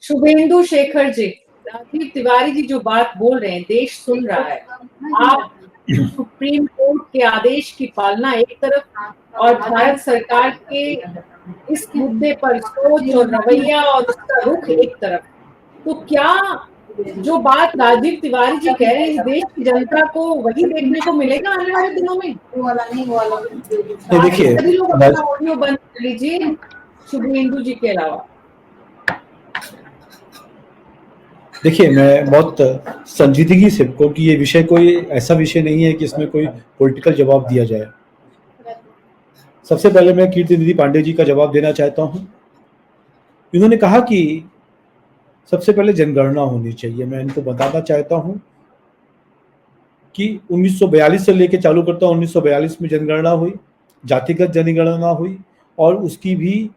शुभेंदु शेखर जी, राजीव तिवारी जी जो बात बोल रहे हैं, देश सुन रहा है। आप सुप्रीम कोर्ट के आदेश की पालना एक तरफ और भारत सरकार के इस मुद्दे पर सोच और रवैया और उसका रुख एक तरफ। तो क्या जो बात राजीव तिवारी जी कह रहे हैं, इस देश की जनता को वही देखने को मिलेगा आने वाले दिनों में? देखिए, सभी लोग अपना ऑडियो बंद कर लीजिए, शुभेंदु जी के अलावा। देखिए, मैं बहुत संजीदगी से, क्योंकि ये विषय कोई ऐसा विषय नहीं है कि इसमें कोई पॉलिटिकल जवाब दिया जाए। सबसे पहले मैं कीर्तिनिधि पांडे जी का जवाब देना चाहता हूं। इन्होंने कहा कि सबसे पहले जनगणना होनी चाहिए। मैं इनको बताना चाहता हूं कि 1942 से लेके चालू करता हूं। 1942 में जनगणना हुई, जातिगत जनगणना हुई, और उसकी भी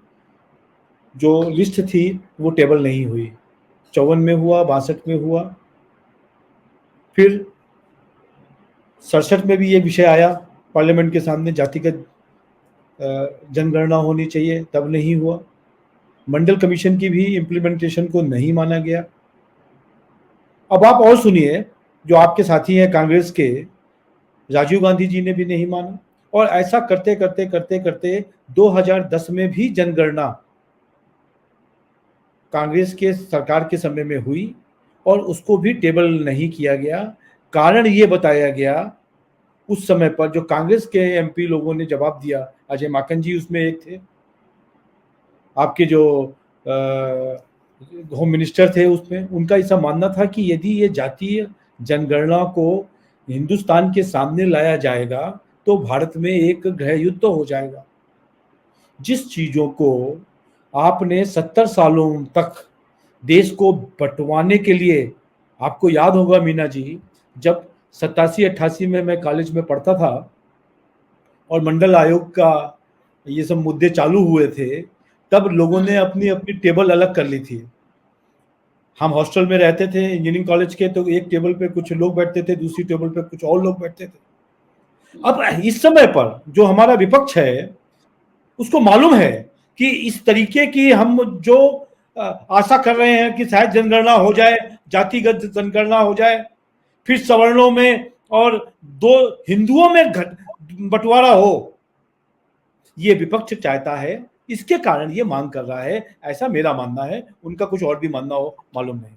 जो लिस्ट थी वो टेबल नहीं हुई। 54 में हुआ, 62 में हुआ, फिर 67 में भी ये विषय आया पार्लियामेंट के सामने, जातिगत जनगणना होनी चाहिए, तब नहीं हुआ। मंडल कमीशन की भी इम्प्लीमेंटेशन को नहीं माना गया। अब आप और सुनिए, जो आपके साथी हैं कांग्रेस के, राजीव गांधी जी ने भी नहीं माना, और ऐसा करते करते करते करते 2010 में भी जनगणना कांग्रेस के सरकार के समय में हुई और उसको भी टेबल नहीं किया गया। कारण ये बताया गया उस समय पर, जो कांग्रेस के एमपी लोगों ने जवाब दिया, अजय माकन जी उसमें एक थे, आपके जो होम मिनिस्टर थे उसमें, उनका ऐसा मानना था कि यदि ये जातीय जनगणना को हिंदुस्तान के सामने लाया जाएगा तो भारत में एक गृह युद्ध हो जाएगा। जिस चीजों को आपने 70 सालों तक देश को बंटवाने के लिए, आपको याद होगा मीना जी, जब 87-88 में मैं कॉलेज में पढ़ता था और मंडल आयोग का ये सब मुद्दे चालू हुए थे, तब लोगों ने अपनी अपनी टेबल अलग कर ली थी। हम हॉस्टल में रहते थे इंजीनियरिंग कॉलेज के, तो एक टेबल पे कुछ लोग बैठते थे, दूसरी टेबल पे कुछ और लोग बैठते थे। अब इस समय पर जो हमारा विपक्ष है उसको मालूम है कि इस तरीके की हम जो आशा कर रहे हैं कि शायद जनगणना हो जाए, जातिगत जनगणना हो जाए, फिर सवर्णों में और दो हिंदुओं में बंटवारा हो, ये विपक्ष चाहता है। इसके कारण ये मांग कर रहा है, ऐसा मेरा मानना है। उनका कुछ और भी मानना हो मालूम नहीं।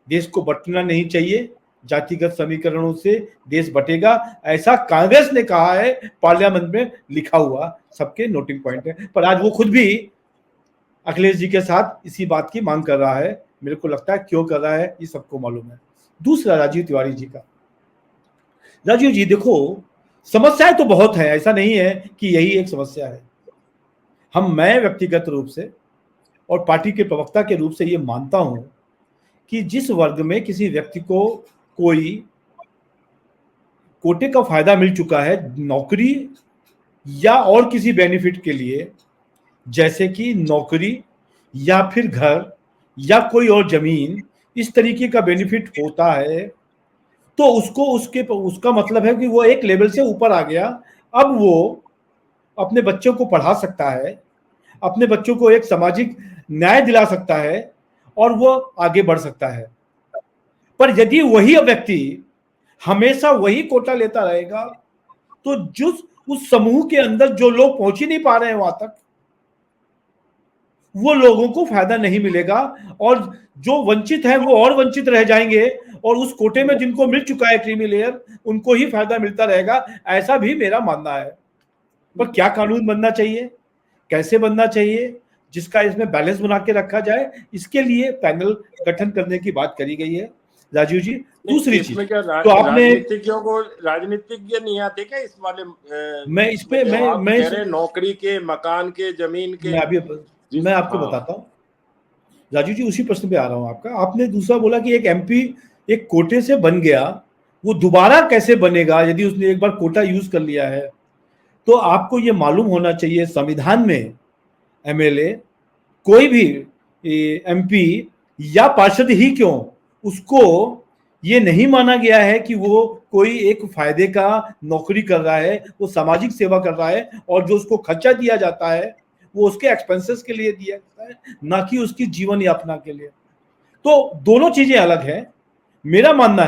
देश को बंटना नहीं चाहिए, जातिगत समीकरणों से देश बटेगा, ऐसा कांग्रेस ने कहा है, पार्लियामेंट में लिखा हुआ सबके नोटिंग पॉइंट है। पर आज वो खुद भी अखिलेश जी के साथ इसी बात की मांग कर रहा है। मेरे को लगता है क्यों कर रहा है ये सबको मालूम है। दूसरा, राजीव तिवारी जी का। राजीव जी देखो, समस्याएं तो बहुत है, ऐसा नहीं है कि यही एक समस्या है। मैं व्यक्तिगत रूप से और पार्टी के प्रवक्ता के रूप से ये मानता हूं कि जिस वर्ग में किसी व्यक्ति को कोई कोटे का फायदा मिल चुका है नौकरी या और किसी बेनिफिट के लिए, जैसे कि नौकरी या फिर घर या कोई और जमीन, इस तरीके का बेनिफिट होता है, तो उसका मतलब है कि वो एक लेवल से ऊपर आ गया। अब वो अपने बच्चों को पढ़ा सकता है, अपने बच्चों को एक सामाजिक न्याय दिला सकता है और वो आगे बढ़ सकता है। पर यदि वही व्यक्ति हमेशा वही कोटा लेता रहेगा तो जो उस समूह के अंदर जो लोग पहुंच ही नहीं पा रहे हैं वहां तक, वो लोगों को फायदा नहीं मिलेगा और जो वंचित है वो और वंचित रह जाएंगे, और उस कोटे में जिनको मिल चुका है क्रीमी लेयर, उनको ही फायदा मिलता रहेगा। ऐसा भी मेरा मानना है। पर क्या कानून बनना चाहिए, कैसे बनना चाहिए, जिसका इसमें बैलेंस बना के रखा जाए, इसके लिए पैनल गठन करने की बात करी गई है। राजीव जी, दूसरी चीज तो आपने राजनीतिज्ञों को, राजनीतिज्ञ नहीं आते क्या इस वाले मैं इस पे मैं नौकरी के, मकान के, जमीन के, मैं आपको बताता हूँ राजीव जी, उसी प्रश्न पे आ रहा हूँ आपका। आपने दूसरा बोला कि एक एमपी एक कोटे से बन गया, वो दोबारा कैसे बनेगा यदि उसने एक बार कोटा यूज कर लिया है। तो आपको ये मालूम होना चाहिए, संविधान में एमएलए, कोई भी एमपी या पार्षद ही क्यों, उसको ये नहीं माना गया है कि वो कोई एक फायदे का नौकरी कर रहा है, वो सामाजिक सेवा कर रहा है, और जो उसको खर्चा दिया जाता है वो उसके एक्सपेंसेस के लिए दिया जाता है, ना कि उसकी जीवन यापना के लिए। तो दोनों चीजें अलग हैं। मेरा मानना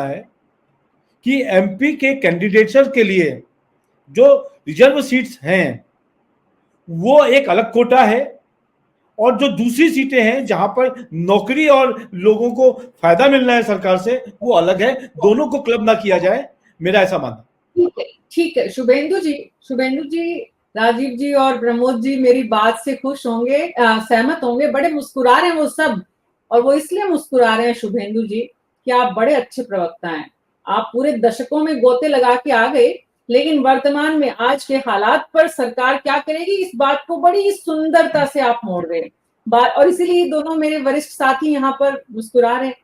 है कि एमपी के कैंडिडेट्स के लिए जो रिजर्व सीट्स हैं वो एक अलग कोटा है, और जो दूसरी सीटें हैं जहां पर नौकरी और लोगों को फायदा मिलना है सरकार से, वो अलग है। दोनों को क्लब ना किया जाए, मेरा ऐसा मानना। ठीक है शुभेंदु जी, राजीव जी और प्रमोद जी मेरी बात से खुश होंगे, सहमत होंगे। बड़े मुस्कुरा रहे हैं वो सब, और वो इसलिए मुस्कुरा रहे हैं शुभेंदु जी कि आप बड़े अच्छे प्रवक्ता हैं। आप पूरे दशकों में गोते लगा के आ गए, लेकिन वर्तमान में आज के हालात पर सरकार क्या करेगी इस बात को बड़ी सुंदरता से आप मोड़ रहे हैं। और इसीलिए दोनों मेरे वरिष्ठ साथी यहाँ पर मुस्कुरा रहे हैं।